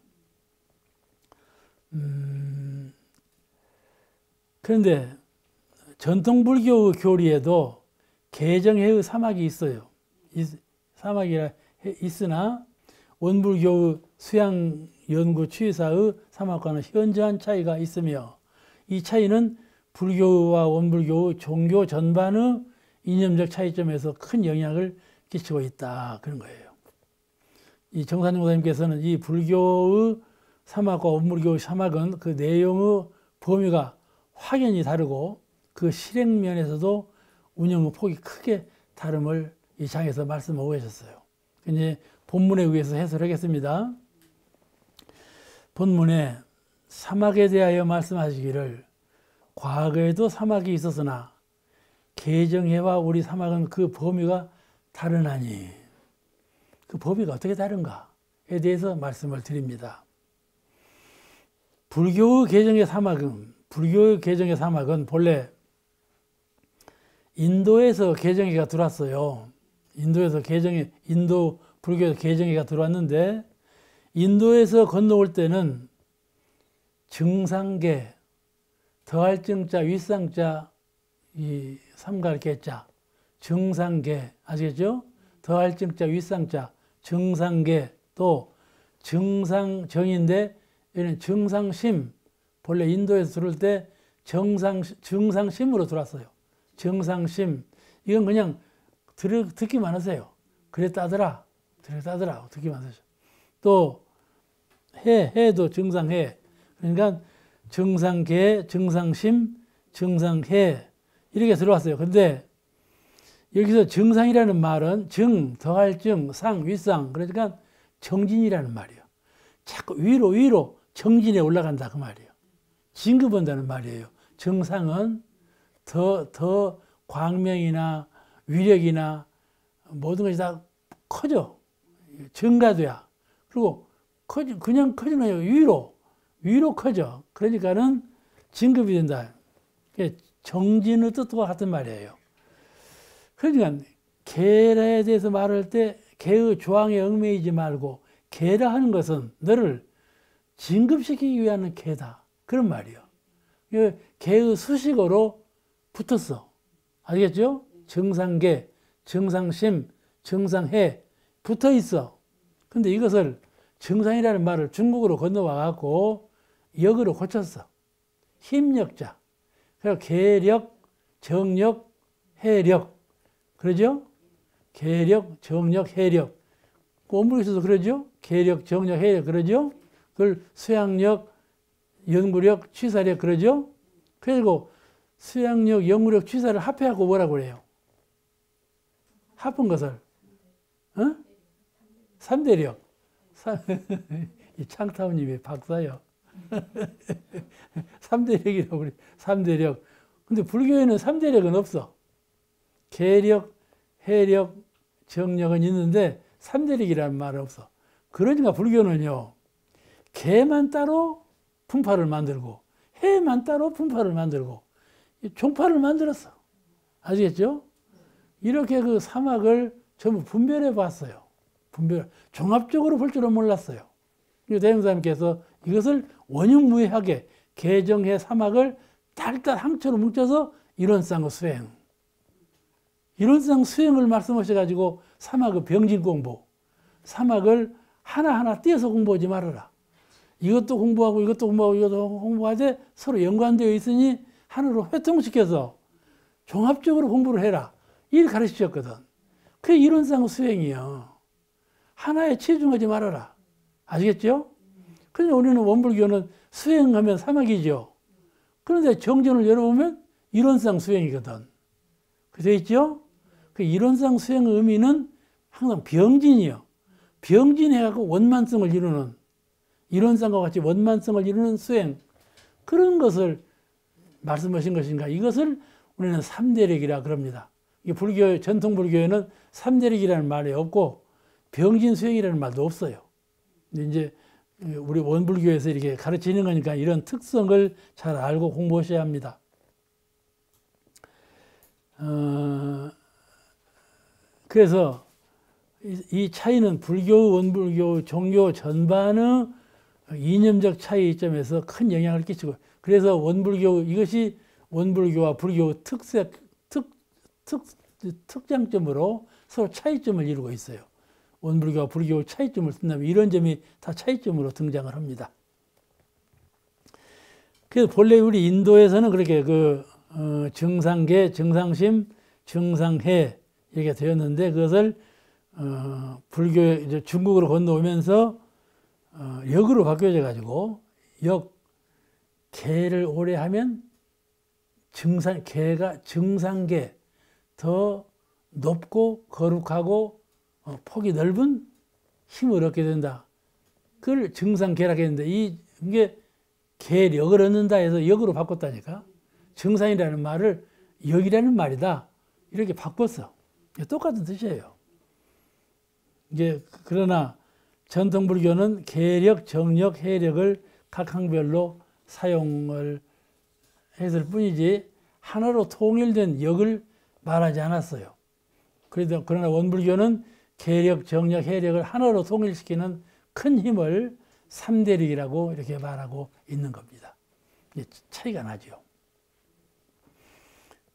그런데 전통 불교 교리에도 개정해의 사막이 있어요. 사막이라 있으나 원불교의 수양 연구 취사의 사막과는 현저한 차이가 있으며 이 차이는 불교와 원불교의 종교 전반의 이념적 차이점에서 큰 영향을 끼치고 있다. 그런 거예요. 이 정산용 목사님께서는 이 불교의 사막과 원불교의 사막은 그 내용의 범위가 확연히 다르고 그 실행 면에서도 운영의 폭이 크게 다름을 이 장에서 말씀하고 계셨어요. 이제 본문에 의해서 해설하겠습니다. 본문에 사막에 대하여 말씀하시기를 과거에도 사막이 있었으나 개정해와 우리 사막은 그 범위가 다르나니 그 범위가 어떻게 다른가에 대해서 말씀을 드립니다. 불교의 개정의 사막은 본래 인도에서 개정회가 들어왔어요. 인도 불교에서 개정회가 들어왔는데 인도에서 건너올 때는 증상계, 더할 정자, 윗상자, 이 삼갈 개자, 증상계 아시겠죠? 더할 정자, 윗상자, 증상계 또 증상정인데 얘는 증상심, 본래 인도에서 들어올 때 증상심으로 들어왔어요. 증상심. 이건 그냥 듣기만 하세요. 그랬다더라. 듣기만 하세요. 또 해도 증상해. 그러니까 증상계, 증상심, 증상해. 이렇게 들어왔어요. 근데 여기서 정상이라는 말은 정, 더할 정, 상, 윗상, 그러니까 정진이라는 말이에요. 자꾸 위로 정진에 올라간다 그 말이에요. 진급한다는 말이에요. 정상은 더 광명이나 위력이나 모든 것이 다 커져. 증가돼야. 그리고 그냥 커지는 게 아니라 위로 커져. 그러니까는 진급이 된다. 정진의 뜻과 같은 말이에요. 그러니까 계라에 대해서 말할 때 계의 조항에 얽매이지 말고 계라 하는 것은 너를 진급시키기 위한 계다. 그런 말이에요. 계의 수식어로 붙었어. 알겠죠? 정상계, 정상심, 정상해 붙어 있어. 근데 이것을 정상이라는 말을 중국어로 건너와 갖고 역으로 고쳤어. 힘력자. 그래서 계력, 정력, 해력. 그러죠? 계력, 정력, 해력. 원불에서도 그러죠? 계력, 정력, 해력. 그러죠? 그걸 수양력, 연구력, 취사력. 그러죠? 그리고 수양력, 연구력, 취사를 합해하고 뭐라고 그래요? 합한 것을. 어? 3대력. 이 창타우님이 박사요. 3대력이라고 그래. 3대력. 근데 불교에는 3대력은 없어. 계력, 해력, 정력은 있는데 3대력이라는 말은 없어. 그러니까 불교는요. 계만 따로 분파를 만들고 해만 따로 분파를 만들고 종파를 만들었어. 아시겠죠? 이렇게 그 사막을 전부 분별해 봤어요. 종합적으로 볼 줄은 몰랐어요. 대형사님께서 이것을 원흉무해하게 개정해 사막을 딸딸 항처로 뭉쳐서 이론상 수행. 이론상 수행을 말씀하셔가지고 사막의 병진 공부. 사막을 하나하나 띄어서 공부하지 말아라. 이것도 공부하고 이것도 공부하고 이것도 공부하되 서로 연관되어 있으니 하나로 회통시켜서 종합적으로 공부를 해라. 이를 가르치셨거든. 그게 이론상 수행이요. 하나에 치중하지 말아라. 아시겠죠? 그런데 우리는 원불교는 수행하면 사막이죠. 그런데 정전을 열어보면 이론상 수행이거든. 그래서 있죠? 그 이론상 수행의 의미는 항상 병진이요. 병진해갖고 원만성을 이루는, 이론상과 같이 원만성을 이루는 수행. 그런 것을 말씀하신 것인가. 이것을 우리는 삼대력이라 그럽니다. 불교, 전통 불교에는 삼대력이라는 말이 없고 병진 수행이라는 말도 없어요. 근데 이제 우리 원불교에서 이렇게 가르치는 거니까 이런 특성을 잘 알고 공부하셔야 합니다. 그래서 이 차이는 불교, 원불교, 종교 전반의 이념적 차이점에서 큰 영향을 끼치고, 그래서 원불교, 이것이 원불교와 불교 특장점으로 서로 차이점을 이루고 있어요. 원불교와 불교 차이점을 쓴다면 이런 점이 다 차이점으로 등장을 합니다. 그래서 본래 우리 인도에서는 그렇게 정상계, 정상심, 정상해 이렇게 되었는데 그것을 불교 이제 중국으로 건너오면서 역으로 바뀌어져 가지고 계를 오래 하면 계가 정상계 더 높고 거룩하고 폭이 넓은 힘을 얻게 된다. 그걸 정상계라고 했는데 이게 계력을 얻는다 해서 역으로 바꿨다니까. 정상이라는 말을 역이라는 말이다. 이렇게 바꿨어. 똑같은 뜻이에요. 이제 그러나 전통 불교는 계력, 정력, 해력을 각 항별로 사용을 했을 뿐이지 하나로 통일된 역을 말하지 않았어요. 그러나 원불교는 계력, 정력, 해력을 하나로 통일시키는 큰 힘을 삼대력이라고 이렇게 말하고 있는 겁니다. 차이가 나죠.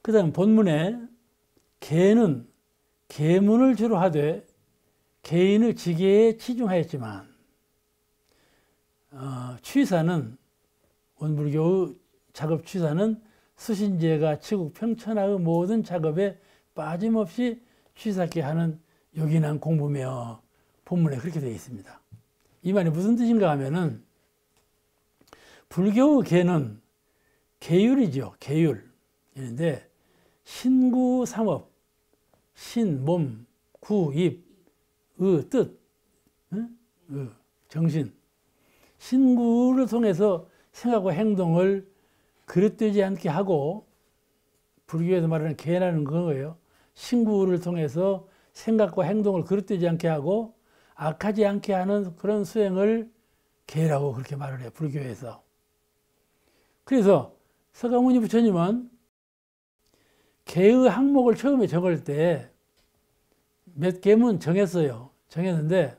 그 다음 본문에 계는 계문을 주로 하되 개인의 지계에 치중하였지만 취사는 원불교의 작업 취사는 수신제가 치국 평천하의 모든 작업에 빠짐없이 취사케 하는 요긴한 공부며 본문에 그렇게 되어 있습니다. 이 말이 무슨 뜻인가 하면은 불교의 계는 계율이죠. 계율. 인데 신구 삼업, 신, 몸, 구, 입, 뜻, 정신. 신구를 통해서 생각과 행동을 그릇되지 않게 하고, 불교에서 말하는 계라는 거예요. 신구를 통해서 생각과 행동을 그릇되지 않게 하고 악하지 않게 하는 그런 수행을 계라고 그렇게 말을 해요. 불교에서. 그래서 서가모니 부처님은 계의 항목을 처음에 적을 때 몇 계문 정했어요. 정했는데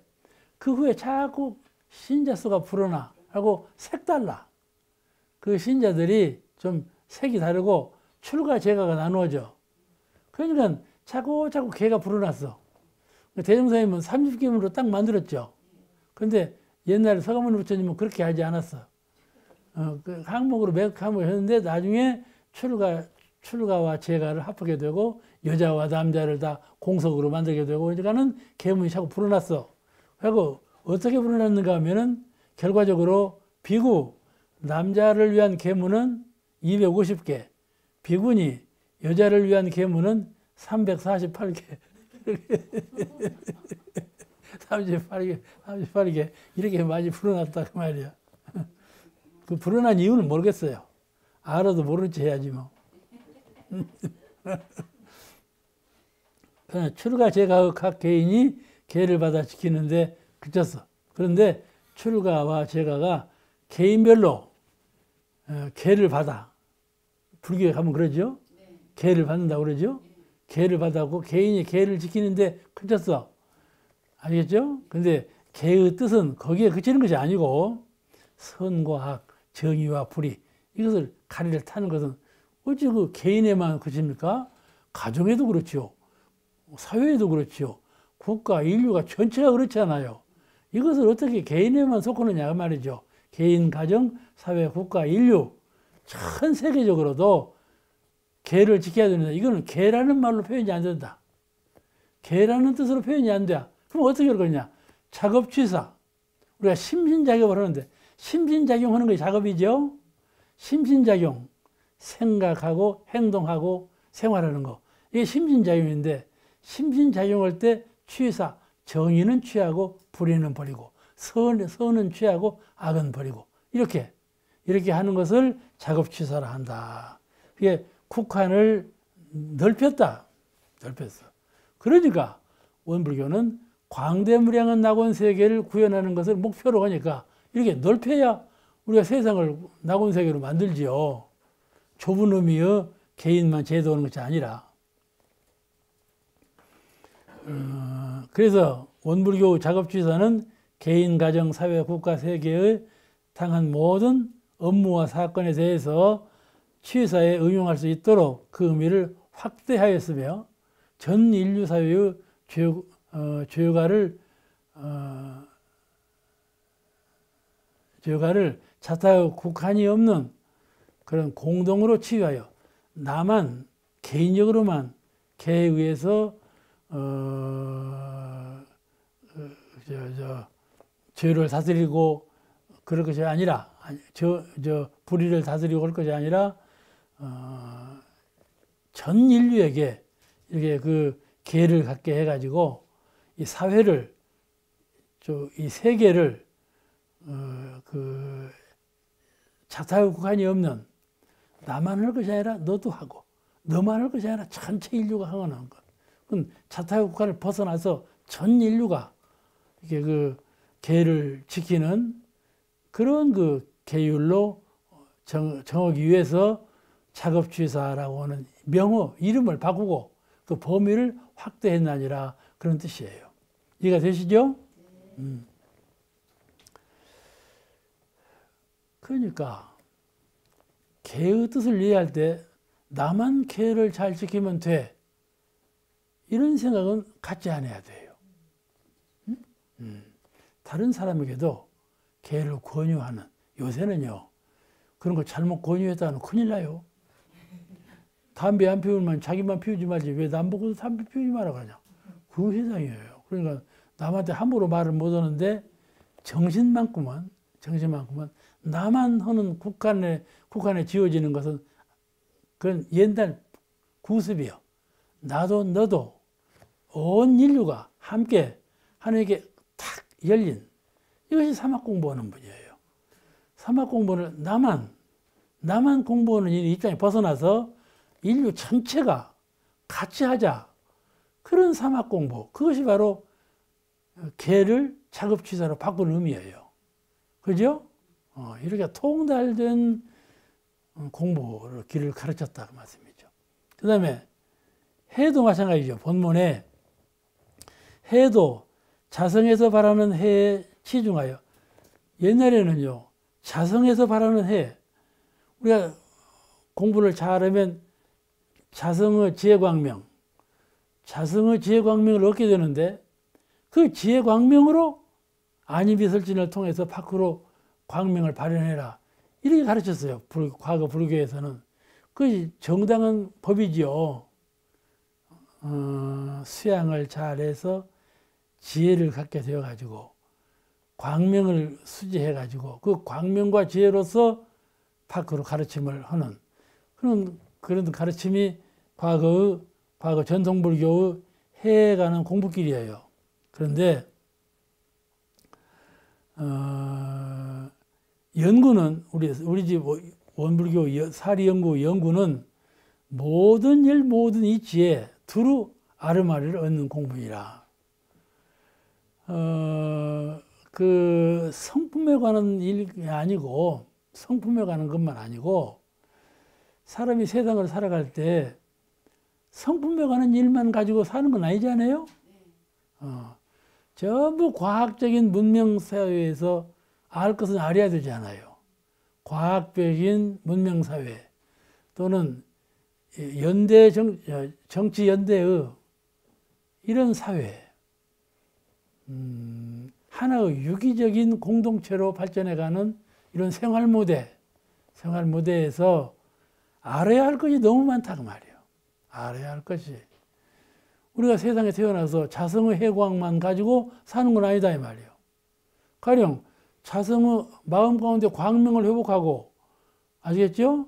그 후에 자꾸 신자 수가 불어나 하고 색달라. 그 신자들이 좀 색이 다르고 출가 제가가 나누어져. 그러니까 자꾸 계가 불어났어. 대종사님은 30계문으로 딱 만들었죠. 그런데 옛날에 서가모니 부처님은 그렇게 하지 않았어. 그 항목으로 몇 항목을 했는데 나중에 출가와 제가를 합하게 되고 여자와 남자를 다 공석으로 만들게 되고 그러니까는 계문이 자꾸 불어났어. 그리고 어떻게 불어났는가 하면은 결과적으로 비구, 남자를 위한 계문은 250개, 비구니, 여자를 위한 계문은 348개. 38개. 이렇게 많이 불어났다, 그 말이야. 그 불어난 이유는 모르겠어요. 알아도 모르는 체 해야지, 뭐. 출가 제가 각 개인이 계를 받아 지키는데 그쳤어. 그런데 출가와 제가가 개인별로 계를 받아. 불교에 가면 그러죠? 계를 받는다고 그러죠? 계를 받았고 개인이 계를 지키는데 그쳤어. 알겠죠? 근데 계의 뜻은 거기에 그치는 것이 아니고 선과 악, 정의와 불의 이것을 가리를 타는 것은 어찌 그 개인에만 그칩니까? 가정에도 그렇지요. 사회에도 그렇지요. 국가, 인류가 전체가 그렇잖아요. 이것을 어떻게 개인에만 섞느냐 말이죠. 개인, 가정, 사회, 국가, 인류 전 세계적으로도 계를 지켜야 된다. 이거는 계라는 말로 표현이 안 된다. 계라는 뜻으로 표현이 안 돼. 그럼 어떻게 할 거냐? 작업취사. 우리가 심신작용을 하는데 심신작용하는 것이 작업이죠. 심신작용. 생각하고 행동하고 생활하는 거. 이게 심신작용인데 심신작용할 때 취사. 정의는 취하고 불의는 버리고 선은 취하고 악은 버리고 이렇게 하는 것을 작업취사라 한다. 이게 국한을 넓혔다. 넓혔어. 그러니까 원불교는 광대무량한 낙원세계를 구현하는 것을 목표로 하니까 이렇게 넓혀야 우리가 세상을 낙원세계로 만들지요. 좁은 의미의 개인만 제도하는 것이 아니라. 그래서 원불교 작업취사는 개인, 가정, 사회, 국가, 세계의 당한 모든 업무와 사건에 대해서 취사에 응용할 수 있도록 그 의미를 확대하였으며 전 인류 사회의 죄가를 자타의 국한이 없는 그런 공동으로 치유하여 나만 개인적으로만 개에 의해서 죄를 다스리고 그럴 것이 아니라 불의를 다스리고 그럴 것이 아니라 전 인류에게 이렇게 그 계를 갖게 해가지고 이 사회를 이 세계를 그 자타의 국한이 없는 나만 할 것이 아니라 너도 하고 너만 할 것이 아니라 전체 인류가 하는 것. 그럼 자타의 국한을 벗어나서 전 인류가 이렇게 그 계를 지키는 그런 그 계율로 정하기 위해서 작업취사라고 하는 명호, 이름을 바꾸고 그 범위를 확대했나니라 그런 뜻이에요. 이해가 되시죠? 그러니까 계의 뜻을 이해할 때 나만 계를 잘 지키면 돼. 이런 생각은 갖지 않아야 돼요. 다른 사람에게도 계를 권유하는, 요새는요, 그런 거 잘못 권유했다면 큰일 나요. 담배 안 피우면 자기만 피우지 말지 왜 남 보고도 담배 피우지 마라 그러냐. 그 세상이에요. 그러니까 남한테 함부로 말을 못 하는데 정신만큼은 나만 하는 국간에 지어지는 것은 그건 옛날 구습이요. 나도 너도 온 인류가 함께 하나님께 탁 열린 이것이 사막 공부하는 분이에요. 사막 공부를 나만 공부하는 이 입장에 벗어나서 인류 전체가 같이 하자. 그런 사막 공부. 그것이 바로 개를 작업취사로 바꾸는 의미예요. 그죠? 이렇게 통달된 공부를 길을 가르쳤다 그 말씀이죠. 그 다음에 해도 마찬가지죠. 본문에 해도 자성에서 발하는 해에 치중하여. 옛날에는요, 자성에서 발하는 해. 우리가 공부를 잘하면 자성의 지혜광명, 자성의 지혜광명을 얻게 되는데 그 지혜광명으로 안이비설진을 통해서 밖으로 광명을 발현해라. 이렇게 가르쳤어요. 과거 불교에서는. 그것이 정당한 법이지요. 수양을 잘해서 지혜를 갖게 되어가지고 광명을 수지해가지고 그 광명과 지혜로서 밖으로 가르침을 하는 그런 가르침이 과거 전통불교의 해가는 공부길이에요. 그런데 연구는 우리 집 원불교 사리연구 연구는 모든 일 모든 이치에 두루 아르마리를 얻는 공부이라. 그 성품에 관한 일이 아니고 성품에 관한 것만 아니고 사람이 세상을 살아갈 때 성품에 관한 일만 가지고 사는 건 아니잖아요. 전부 과학적인 문명 사회에서 알 것은 알아야 되잖아요. 과학적인 문명 사회 또는 정치 연대의 이런 사회, 하나의 유기적인 공동체로 발전해가는 이런 생활 무대에서 알아야 할 것이 너무 많다고 말이에요. 알아야 할 것이. 우리가 세상에 태어나서 자성의 해광만 가지고 사는 건 아니다 이 말이에요. 가령 자성의 마음 가운데 광명을 회복하고, 아시겠죠?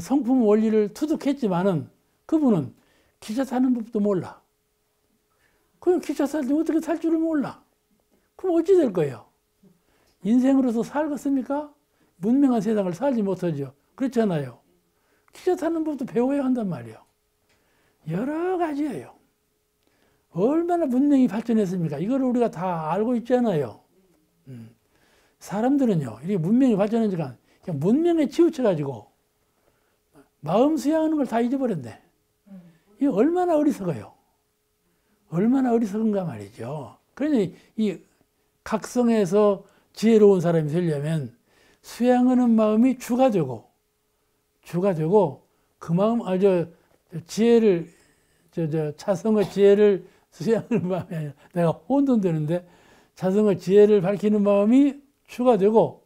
성품 원리를 투득했지만은 그분은 기차 타는 법도 몰라. 그냥 기차 탈 때 어떻게 탈 줄을 몰라. 그럼 어찌 될 거예요? 인생으로서 살겠습니까? 문명한 세상을 살지 못하죠. 그렇잖아요. 기차 타는 법도 배워야 한단 말이에요. 여러 가지예요. 얼마나 문명이 발전했습니까? 이걸 우리가 다 알고 있잖아요. 사람들은요, 이렇게 문명이 발전하니까 그냥 문명에 치우쳐가지고 마음 수양하는 걸 다 잊어버렸네. 이게 얼마나 어리석어요. 얼마나 어리석은가 말이죠. 그러니 이 각성에서 지혜로운 사람이 되려면 수양하는 마음이 주가 되고 그 마음, 지혜를, 자성의 지혜를 수양하는 마음이 아니라 내가 혼돈되는데 자성의 지혜를 밝히는 마음이 주가 되고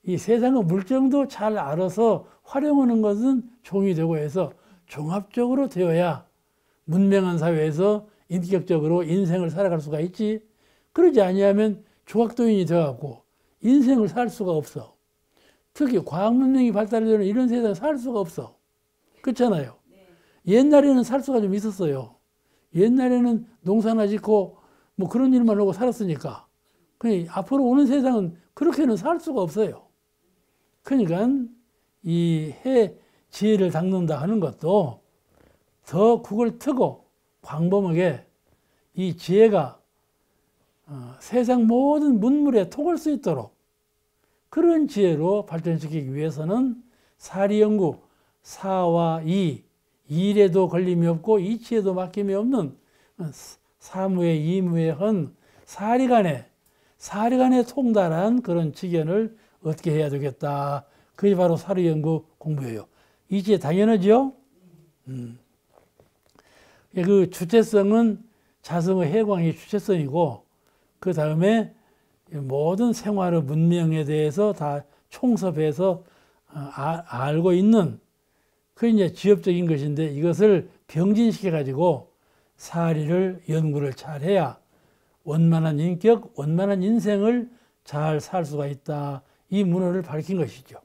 이 세상의 물정도 잘 알아서 활용하는 것은 종이 되고 해서 종합적으로 되어야 문명한 사회에서 인격적으로 인생을 살아갈 수가 있지. 그러지 아니하면 조각도인이 되어갖고 인생을 살 수가 없어. 특히 과학문명이 발달되는 이런 세상에 살 수가 없어. 그렇잖아요. 옛날에는 살 수가 좀 있었어요. 옛날에는 농사나 짓고 뭐 그런 일만 하고 살았으니까. 그러니까 앞으로 오는 세상은 그렇게는 살 수가 없어요. 그러니까 이 지혜를 닦는다 하는 것도 더 국을 트고 광범하게 이 지혜가 세상 모든 문물에 통할 수 있도록 그런 지혜로 발전시키기 위해서는 사리연구, 사와 일에도 걸림이 없고 이치에도 막힘이 없는 사무에 이무에 헌 사리간에 통달한 그런 지견을 얻게 해야 되겠다. 그게 바로 사리연구 공부예요. 이치에 당연하죠? 그 주체성은 자성의 해광이 주체성이고 그 다음에 모든 생활의 문명에 대해서 다 총섭해서 알고 있는 그게 이제 지엽적인 것인데 이것을 병진시켜 가지고 사리를 연구를 잘 해야 원만한 인격, 원만한 인생을 잘 살 수가 있다. 이 문호를 밝힌 것이죠.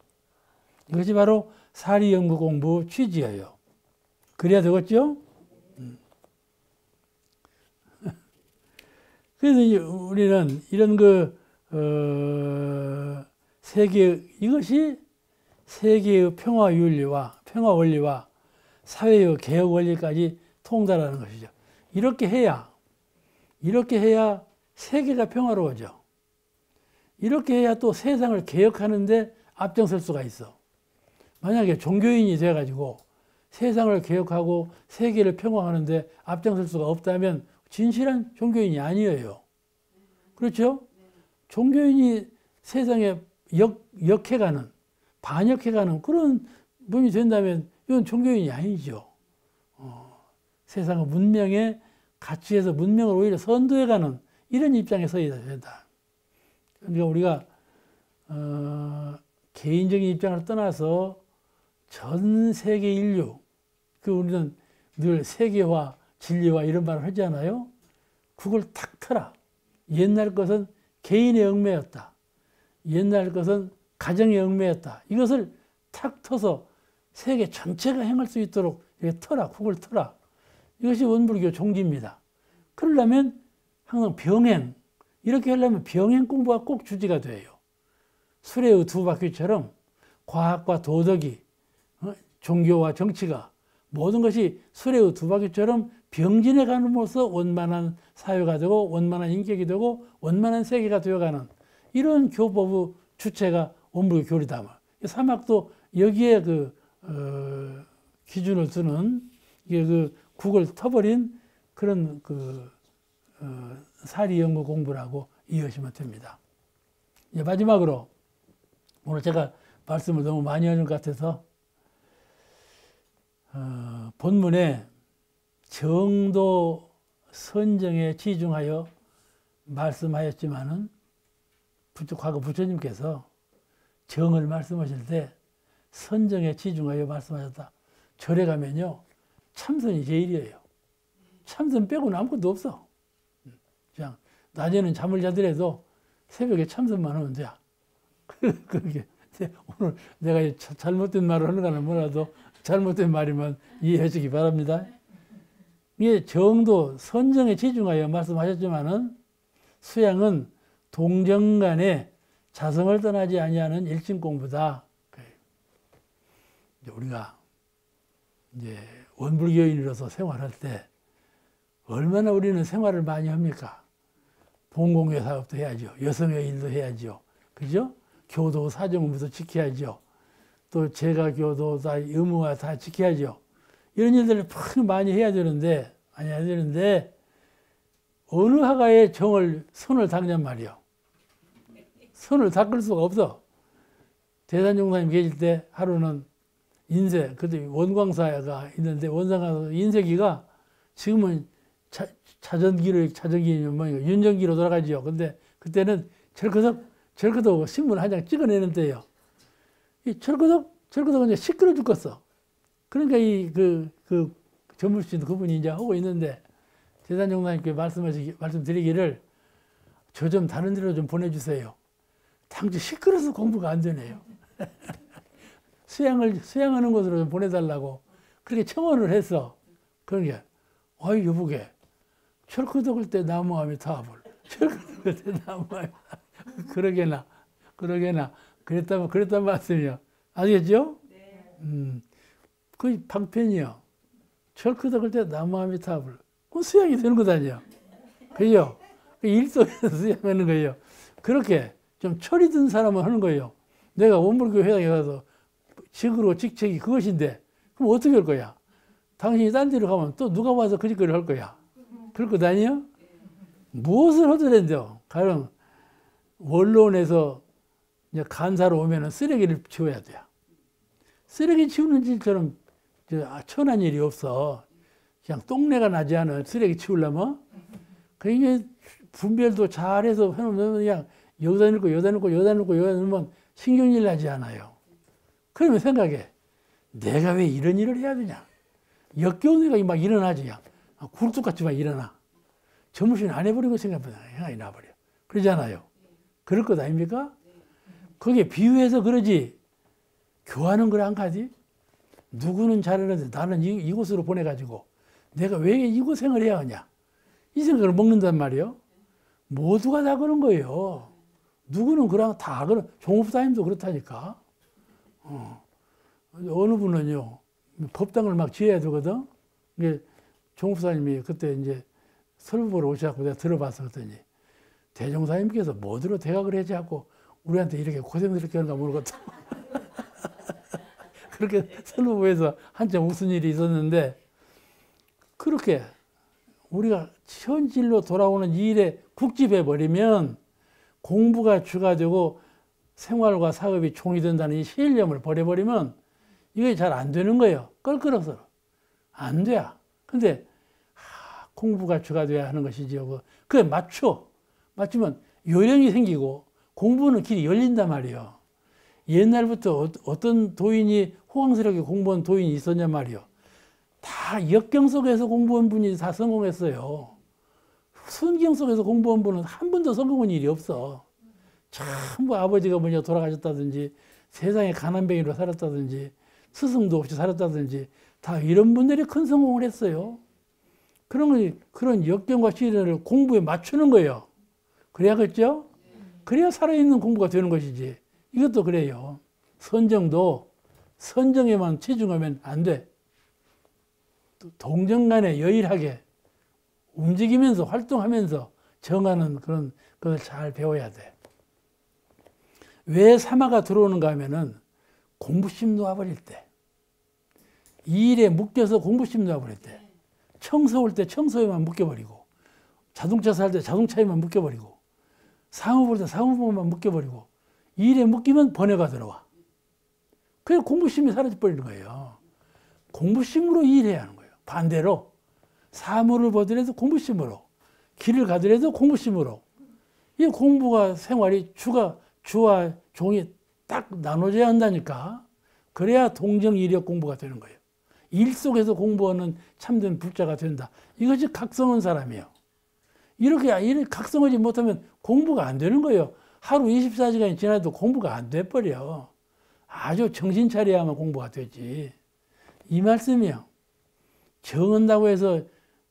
이것이 바로 사리 연구 공부 취지예요. 그래야 되겠죠? 그래서 우리는 이런 이것이 세계의 평화 윤리와 평화 원리와 사회의 개혁 원리까지 통달하는 것이죠. 이렇게 해야 세계가 평화로워져. 이렇게 해야 또 세상을 개혁하는데 앞장설 수가 있어. 만약에 종교인이 돼가지고 세상을 개혁하고 세계를 평화하는데 앞장설 수가 없다면 진실한 종교인이 아니에요. 그렇죠? 종교인이 세상에 역해가는, 반역해가는 그런 몸이 된다면 이건 종교인이 아니죠. 세상의 문명에 가치에서 문명을 오히려 선도해가는 이런 입장에 서야 된다. 그러니까 우리가 개인적인 입장을 떠나서 전 세계 인류, 우리는 늘 세계화, 진리화 이런 말을 하잖아요. 그걸 탁 터라. 옛날 것은 개인의 얽매였다. 옛날 것은 가정의 얽매였다. 이것을 탁 터서 세계 전체가 행할 수 있도록 이렇게 터라. 그걸 터라. 이것이 원불교 종지입니다. 그러려면 항상 병행, 이렇게 하려면 병행 공부가 꼭 주제가 돼요. 수레의 두 바퀴처럼 과학과 도덕이, 종교와 정치가 모든 것이 수레의 두 바퀴처럼 병진해 가는으로써 원만한 사회가 되고 원만한 인격이 되고 원만한 세계가 되어가는 이런 교법의 주체가 원불교 교리다. 사막도 여기에 기준을 두는 이게 국을 터버린 그런 사리 연구 공부라고 이해하시면 됩니다. 이제 마지막으로 오늘 제가 말씀을 너무 많이 하는 것 같아서 본문에 정도 선정에 치중하여 말씀하였지만은 과거 부처님께서 정을 말씀하실 때 선정에 치중하여 말씀하셨다. 절에 가면요 참선이 제일이에요. 참선 빼고는 아무것도 없어. 그냥 낮에는 잠을 자더라도 새벽에 참선만 하면 돼. 그게 오늘 내가 잘못된 말을 하는 거는 뭐라도 잘못된 말이면 이해해 주기 바랍니다. 이게 정도 선정에 치중하여 말씀하셨지만은 수양은 동정간에 자성을 떠나지 아니하는 일진 공부다. 우리가 이제 원불교인으로서 생활할 때 얼마나 우리는 생활을 많이 합니까? 봉공회 사업도 해야죠. 여성의 일도 해야죠. 그죠? 교도 사정부도 지켜야죠. 또 제가교도 다 의무화 다 지켜야죠. 이런 일들을 많이 해야 되는데 어느 하가의 손을 닦냔 말이요. 손을 닦을 수가 없어. 대산종사님 계실 때 하루는 그때 원광사가 있는데 원상가서 인쇄기가 지금은 윤전기로 돌아가지요. 근데 그때는 절거덕 신문 한 장 찍어내는 때예요. 이 절거덕 이제 시끄러 죽겠어. 그러니까 전무신 그분이 이제 하고 있는데 대산종사님께 말씀드리기를 저 좀 다른 데로 좀 보내주세요. 당시 시끄러서 공부가 안 되네요. 수양하는 곳으로 좀 보내달라고 그렇게 청원을 했어. 그러니까 어이 여보게 철거덕을 때 나무함이 타불 철거덕을 때 나무함이 그러게나 그랬단 말씀이요. 아시겠죠? 네. 그 방편이요. 철거덕을 때 나무함이 타불 그건 수양이 되는 것 아니야. 그죠? 일속에서 수양하는 거예요. 그렇게 좀 철이 든 사람은 하는 거예요. 내가 원불교 회당에 가서 직책이 그것인데 그럼 어떻게 할 거야? 당신이 딴 데로 가면 또 누가 와서 그 짓거리를 할 거야? 그럴 것 아니에요? 무엇을 하더라도요. 가령 원론에서 이제 간사로 오면은 쓰레기를 치워야 돼요. 쓰레기 치우는 일처럼 천한 일이 없어. 그냥 똥내가 나지 않은 쓰레기 치우려면 그게 분별도 잘해서 해놓으면 그냥 여기다 넣으면 신경질 나지 않아요. 그러면 생각해. 내가 왜 이런 일을 해야 되냐. 역겨운 애가 막 일어나지. 그냥 굴뚝같이 막 일어나. 점심 안 해버리고 생각보다 생각이 나버려. 그러잖아요. 그럴 것 아닙니까? 그게 비유해서 그러지. 교하는 걸 안 가지? 누구는 잘하는데 나는 이곳으로 보내가지고 내가 왜 이곳생을 해야 하냐. 이 생각을 먹는단 말이에요. 모두가 다 그런 거예요. 누구는 그냥 다 그런, 종업사님도 그렇다니까. 어느 분은요, 법당을 막 지어야 되거든. 이게 종업사님이 그때 이제 설교 보러 오셔갖고 내가 들어봤어. 그랬더니 대종사님께서 뭐들어 대각을 해지 하고 우리한테 이렇게 고생스럽게 하는가 모르겠다. 그렇게 설교부에서 한참 웃은 일이 있었는데, 그렇게 우리가 현실로 돌아오는 이 일에 국집해버리면 공부가 주가 되고 생활과 사업이 종이 된다는 이 신념을 버려버리면 이게 잘 안 되는 거예요. 껄끄러서. 안 돼. 근데 공부가 주가 돼야 하는 것이지요. 그게 맞추면 요령이 생기고 공부는 길이 열린단 말이에요. 옛날부터 어떤 도인이 호황스럽게 공부한 도인이 있었냐 말이에요. 다 역경 속에서 공부한 분이 다 성공했어요. 순경 속에서 공부한 분은 한 번도 성공한 일이 없어. 전부 아버지가 먼저 돌아가셨다든지 세상에 가난뱅이로 살았다든지 스승도 없이 살았다든지 다 이런 분들이 큰 성공을 했어요. 그런 역경과 시련을 공부에 맞추는 거예요. 그래야겠죠? 그래야 살아있는 공부가 되는 것이지. 이것도 그래요. 선정도 선정에만 치중하면 안 돼. 동정간에 여일하게 움직이면서 활동하면서 정하는 그런 것을 잘 배워야 돼. 왜 사마가 들어오는가 하면은 공부심 놓아버릴 때, 이 일에 묶여서 공부심 놓아버릴 때, 청소 올 때 청소에만 묶여버리고, 자동차 살 때 자동차에만 묶여버리고, 사무 볼 때 사무만 묶여버리고, 이 일에 묶이면 번뇌가 들어와. 그래서 공부심이 사라져버리는 거예요. 공부심으로 일해야 하는 거예요. 반대로 사무를 보더라도 공부심으로, 길을 가더라도 공부심으로. 이 공부가 생활이 주와 종이 딱 나눠져야 한다니까. 그래야 동정이력 공부가 되는 거예요. 일 속에서 공부하는 참된 불자가 된다. 이것이 각성한 사람이에요. 이렇게 각성하지 못하면 공부가 안 되는 거예요. 하루 24시간이 지나도 공부가 안 돼버려. 아주 정신 차려야만 공부가 되지. 이 말씀이요. 정한다고 해서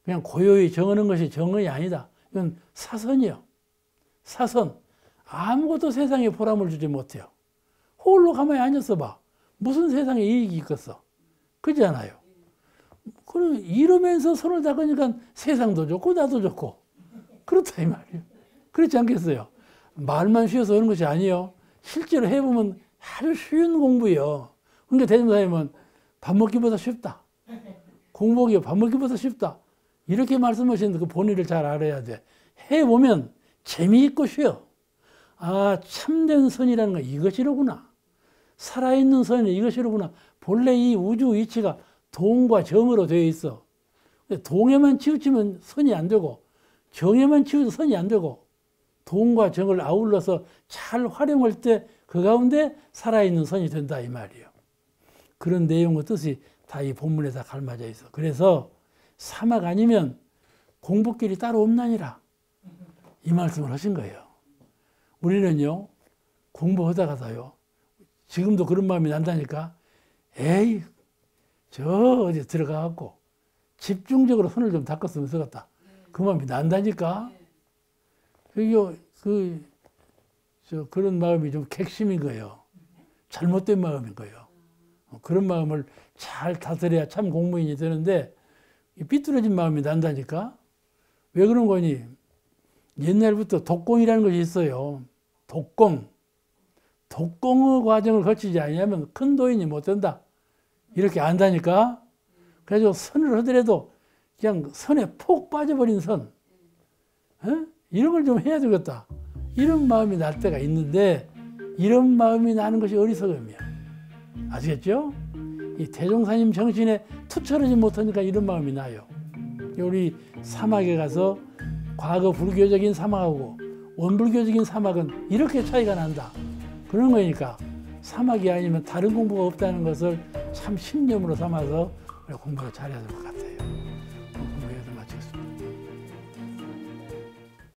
그냥 고요히 정하는 것이 정언이 아니다. 이건 사선이요. 사선. 아무것도 세상에 보람을 주지 못해요. 홀로 가만히 앉아서 봐. 무슨 세상에 이익이 있겠어. 그렇지 않아요. 그럼 이러면서 손을 닦으니까 세상도 좋고 나도 좋고. 그렇다 이 말이에요. 그렇지 않겠어요? 말만 쉬워서 하는 것이 아니에요. 실제로 해보면 아주 쉬운 공부예요. 그러니까 대종사님은 밥 먹기보다 쉽다. 공부하기가 밥 먹기보다 쉽다. 이렇게 말씀하시는데 그 본의를 잘 알아야 돼. 해보면 재미있고 쉬워. 아, 참된 선이라는 건 이것이로구나. 살아있는 선이 이것이로구나. 본래 이 우주 이치가 동과 정으로 되어 있어. 동에만 치우치면 선이 안 되고, 정에만 치우쳐서 선이 안 되고, 동과 정을 아울러서 잘 활용할 때 그 가운데 살아있는 선이 된다 이 말이에요. 그런 내용의 뜻이 다 이 본문에 다 갈맞아 있어. 그래서 사막 아니면 공부길이 따로 없나니라 이 말씀을 하신 거예요. 우리는요 공부하다가도요 지금도 그런 마음이 난다니까 에이 저 어디 들어가갖고 집중적으로 손을 좀 닦았으면 쓰겠다 그 마음이 난다니까. 그런 마음이 좀 객심인 거예요. 잘못된 마음인 거예요. 그런 마음을 잘 다스려야 참 공무인이 되는데 삐뚤어진 마음이 난다니까. 왜 그런 거니? 옛날부터 독공이라는 것이 있어요. 독공의 과정을 거치지 않으면 큰 도인이 못 된다. 이렇게 안다니까. 그래서 선을 하더라도 그냥 선에 폭 빠져버린 선. 이런 걸 좀 해야 되겠다. 이런 마음이 날 때가 있는데 이런 마음이 나는 것이 어리석음이야. 아시겠죠? 이 대종사님 정신에 투철하지 못하니까 이런 마음이 나요. 우리 사막에 가서 과거 불교적인 사막하고 원불교적인 사막은 이렇게 차이가 난다. 그런 거니까 사막이 아니면 다른 공부가 없다는 것을 참 신념으로 삼아서 공부를 잘해야 될 것 같아요.